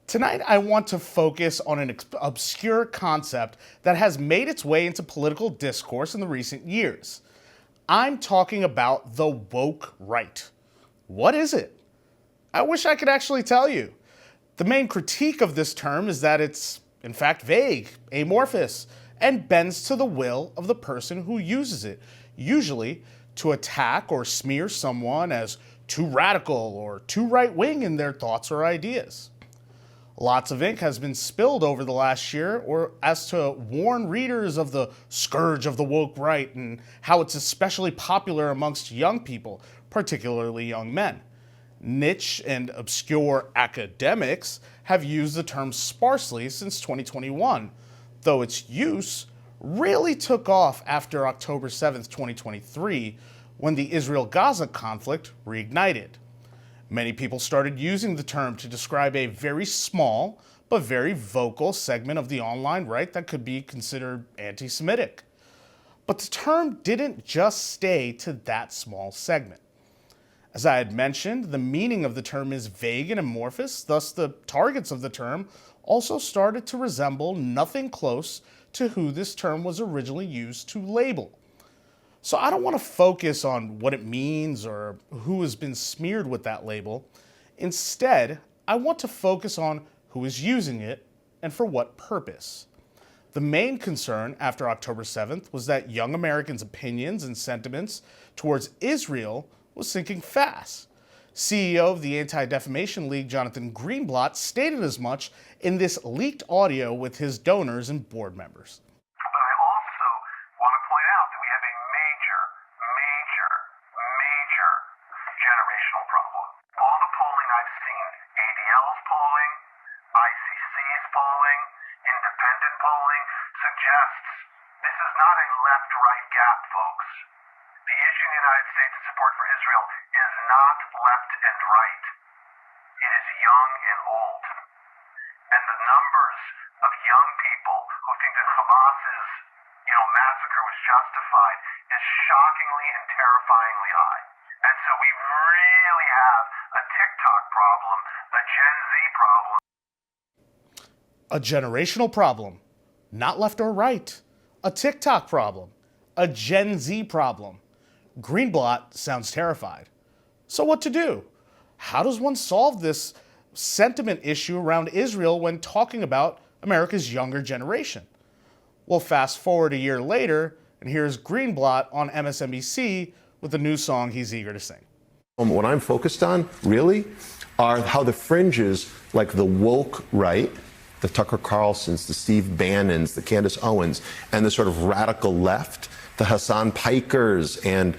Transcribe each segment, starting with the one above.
Tonight, I want to focus on an obscure concept that has made its way into political discourse in the recent years. I'm talking about the woke right. What is it? I wish I could actually tell you. The main critique of this term is that it's, in fact, vague, amorphous, and bends to the will of the person who uses it, usually to attack or smear someone as too radical or too right-wing in their thoughts or ideas. Lots of ink has been spilled over the last year or as to warn readers of the scourge of the woke right and how it's especially popular amongst young people, particularly young men. Niche and obscure academics have used the term sparsely since 2021, though its use really took off after October 7th, 2023, when the Israel-Gaza conflict reignited. Many people started using the term to describe a very small but very vocal segment of the online right that could be considered anti-Semitic. But the term didn't just stay to that small segment. As I had mentioned, the meaning of the term is vague and amorphous, thus the targets of the term also started to resemble nothing close to who this term was originally used to label. So I don't want to focus on what it means or who has been smeared with that label. Instead, I want to focus on who is using it and for what purpose. The main concern after October 7th was that young Americans' opinions and sentiments towards Israel was sinking fast. CEO of the Anti-Defamation League, Jonathan Greenblatt, stated as much in this leaked audio with his donors and board members. Generational problem. All the polling I've seen, ADL's polling, ICC's polling, independent polling, suggests this is not a left-right gap, folks. The issue in the United States of support for Israel is not left and right. It is young and old. And the numbers of young people who think that Hamas's, massacre was justified is shockingly and terrifyingly high. And so we really have a TikTok problem, a Gen Z problem. A generational problem, not left or right. A TikTok problem, a Gen Z problem. Greenblatt sounds terrified. So what to do? How does one solve this sentiment issue around Israel when talking about America's younger generation? Well, fast forward a year later, and here's Greenblatt on MSNBC with a new song he's eager to sing. What I'm focused on, really, are how the fringes, like the woke right, the Tucker Carlsons, the Steve Bannons, the Candace Owens, and the sort of radical left, the Hassan Pikers, and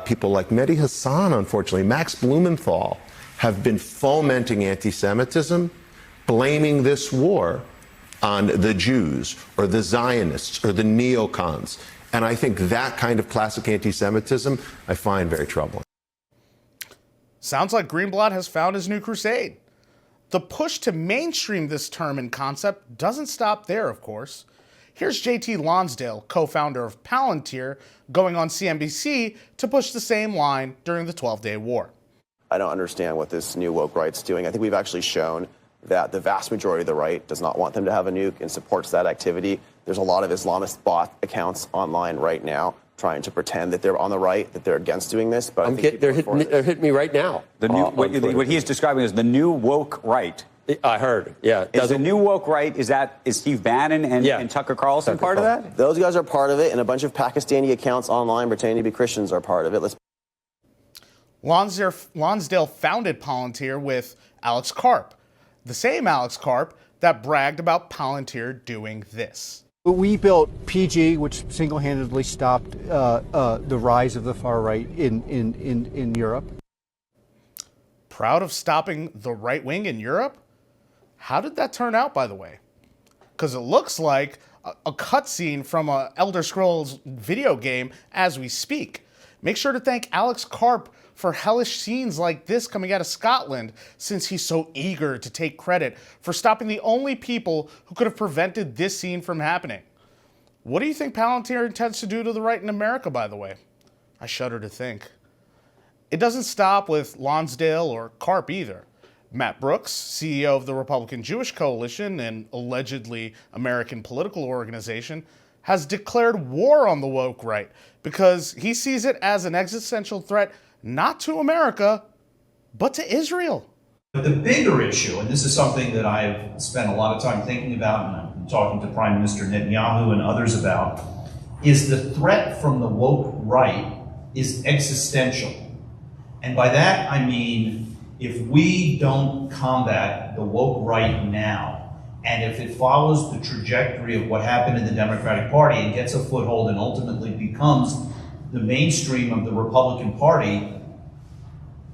people like Mehdi Hassan, unfortunately, Max Blumenthal, have been fomenting anti-Semitism, blaming this war on the Jews or the Zionists or the neocons. And I think that kind of classic anti-Semitism I find very troubling. Sounds like Greenblatt has found his new crusade. The push to mainstream this term and concept doesn't stop there, of course. Here's JT Lonsdale, co-founder of Palantir, going on CNBC to push the same line during the 12-day war. I don't understand what this new woke right's doing. I think we've actually shown that the vast majority of the right does not want them to have a nuke and supports that activity. There's a lot of Islamist bot accounts online right now trying to pretend that they're on the right, that they're against doing this. But they're hitting me right now. The new, what he's describing is the new woke right. I heard, yeah. Is the new woke right, is Steve Bannon and Tucker Carlson part of that? Those guys are part of it, and a bunch of Pakistani accounts online pretending to be Christians are part of it. Lonsdale founded Palantir with Alex Karp, the same Alex Karp that bragged about Palantir doing this. We built PG, which single-handedly stopped the rise of the far right in Europe. Proud of stopping the right wing in Europe? How did that turn out, by the way? Because it looks like a cutscene from an Elder Scrolls video game as we speak. Make sure to thank Alex Karp for hellish scenes like this coming out of Scotland, since he's so eager to take credit for stopping the only people who could have prevented this scene from happening. What do you think Palantir intends to do to the right in America, by the way? I shudder to think. It doesn't stop with Lonsdale or Karp either. Matt Brooks, CEO of the Republican Jewish Coalition, an allegedly American political organization, has declared war on the woke right because he sees it as an existential threat not to America, but to Israel. But the bigger issue, and this is something that I've spent a lot of time thinking about and I've been talking to Prime Minister Netanyahu and others about, is the threat from the woke right is existential. And by that I mean, if we don't combat the woke right now, and if it follows the trajectory of what happened in the Democratic Party and gets a foothold and ultimately becomes the mainstream of the Republican Party,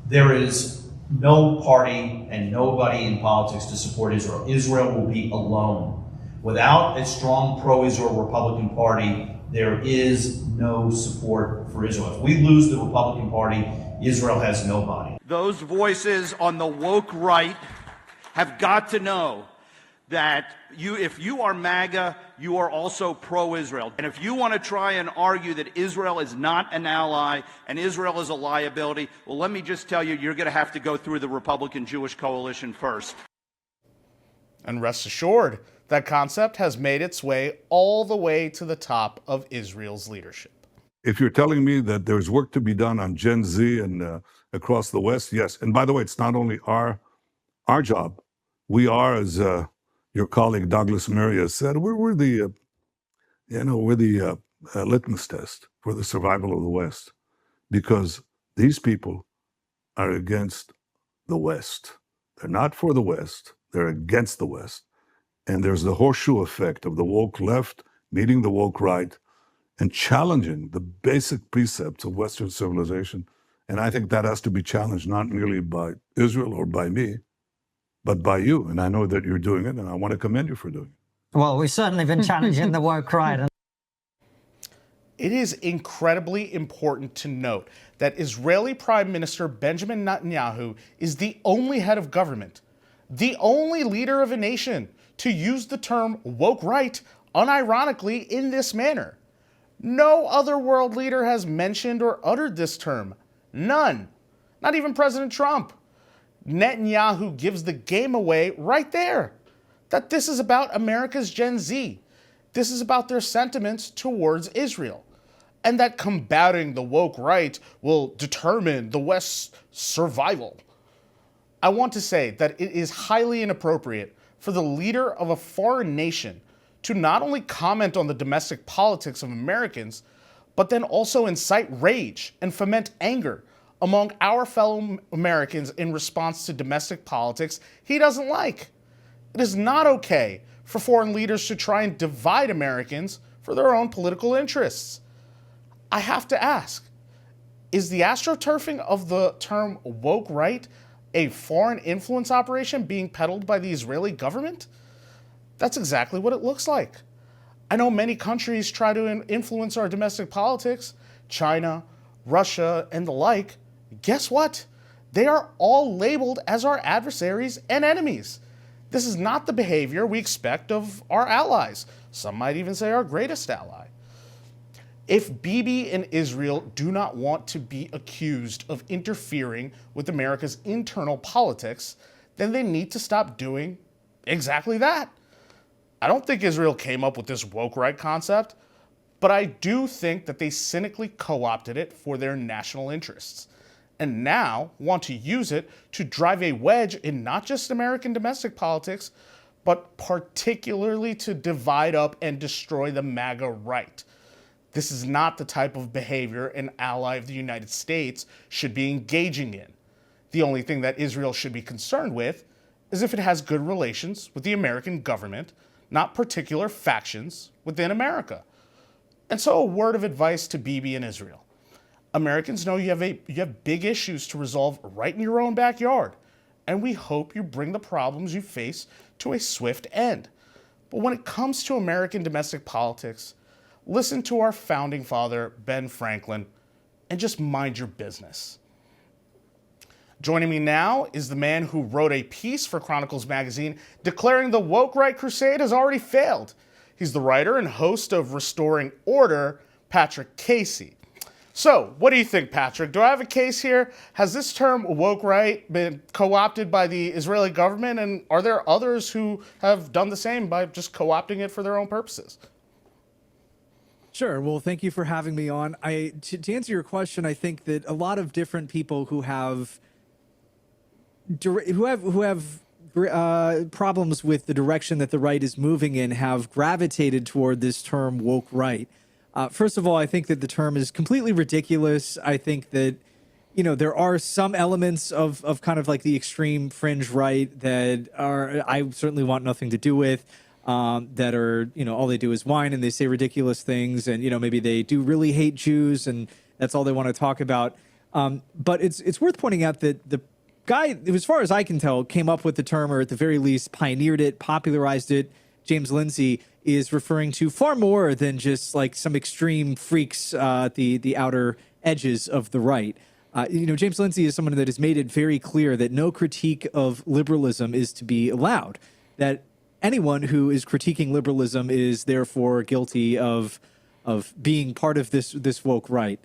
there is no party and nobody in politics to support Israel. Israel will be alone. Without a strong pro-Israel Republican Party, there is no support for Israel. If we lose the Republican Party, Israel has nobody. Those voices on the woke right have got to know that if you are MAGA, you are also pro-Israel. And if you want to try and argue that Israel is not an ally and Israel is a liability, well, let me just tell you, you're going to have to go through the Republican Jewish Coalition first. And rest assured, that concept has made its way all the way to the top of Israel's leadership. If you're telling me that there's work to be done on Gen Z and across the West, yes. And by the way, it's not only our job. We are, as your colleague Douglas Murray has said, we're the litmus test for the survival of the West, because these people are against the West. They're not for the West. They're against the West. And there's the horseshoe effect of the woke left meeting the woke right and challenging the basic precepts of Western civilization. And I think that has to be challenged not merely by Israel or by me, but by you. And I know that you're doing it, and I want to commend you for doing it. Well, we've certainly been challenging the woke right. It is incredibly important to note that Israeli Prime Minister Benjamin Netanyahu is the only head of government, the only leader of a nation to use the term woke right unironically in this manner. No other world leader has mentioned or uttered this term. None. Not even President Trump. Netanyahu gives the game away right there, that this is about America's Gen Z. This is about their sentiments towards Israel, and that combating the woke right will determine the West's survival. I want to say that it is highly inappropriate for the leader of a foreign nation to not only comment on the domestic politics of Americans, but then also incite rage and foment anger among our fellow Americans in response to domestic politics he doesn't like. It is not okay for foreign leaders to try and divide Americans for their own political interests. I have to ask, is the astroturfing of the term woke right a foreign influence operation being peddled by the Israeli government? That's exactly what it looks like. I know many countries try to influence our domestic politics, China, Russia, and the like. Guess what? They are all labeled as our adversaries and enemies. This is not the behavior we expect of our allies. Some might even say our greatest ally. If Bibi and Israel do not want to be accused of interfering with America's internal politics, then they need to stop doing exactly that. I don't think Israel came up with this woke right concept, but I do think that they cynically co-opted it for their national interests, and now want to use it to drive a wedge in not just American domestic politics, but particularly to divide up and destroy the MAGA right. This is not the type of behavior an ally of the United States should be engaging in. The only thing that Israel should be concerned with is if it has good relations with the American government, not particular factions within America. And so a word of advice to Bibi and Israel. Americans know you have big issues to resolve right in your own backyard, and we hope you bring the problems you face to a swift end. But when it comes to American domestic politics, listen to our founding father, Ben Franklin, and just mind your business. Joining me now is the man who wrote a piece for Chronicles magazine declaring the woke right crusade has already failed. He's the writer and host of Restoring Order, Patrick Casey. So, what do you think, Patrick? Do I have a case here? Has this term woke right been co-opted by the Israeli government, and are there others who have done the same by just co-opting it for their own purposes? Sure. Well, thank you for having me on. To answer your question, I think that a lot of different people who have problems with the direction that the right is moving in have gravitated toward this term woke right. First of all, I think that the term is completely ridiculous. I think that, there are some elements of kind of like the extreme fringe right that I certainly want nothing to do with, that are, all they do is whine and they say ridiculous things. And, maybe they do really hate Jews and that's all they want to talk about. But it's worth pointing out that the guy, as far as I can tell, came up with the term, or at the very least pioneered it, popularized it, James Lindsay, is referring to far more than just like some extreme freaks at the outer edges of the right. James Lindsay is someone that has made it very clear that no critique of liberalism is to be allowed, that anyone who is critiquing liberalism is therefore guilty of being part of this woke right.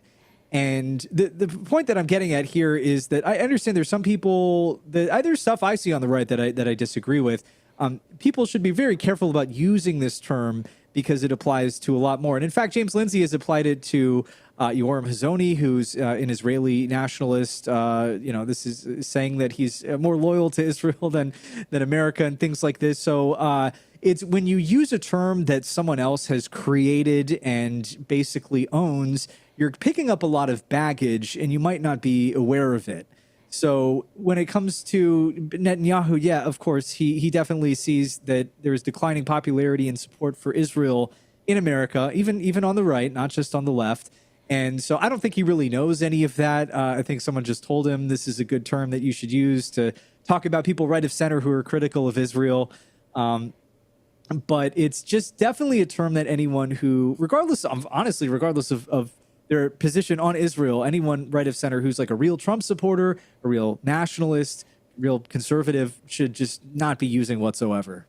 And the point that I'm getting at here is that I understand there's some people that there's stuff I see on the right that I disagree with. People should be very careful about using this term because it applies to a lot more. And in fact, James Lindsay has applied it to Yoram Hazony, who's an Israeli nationalist. This is saying that he's more loyal to Israel than America and things like this. So it's when you use a term that someone else has created and basically owns, you're picking up a lot of baggage and you might not be aware of it. So when it comes to Netanyahu, yeah, of course, he definitely sees that there's declining popularity and support for Israel in America, even on the right, not just on the left. And so I don't think he really knows any of that. I think someone just told him this is a good term that you should use to talk about people right of center who are critical of Israel. But it's just definitely a term that anyone who, regardless of their position on Israel, anyone right of center who's like a real Trump supporter, a real nationalist, real conservative should just not be using whatsoever.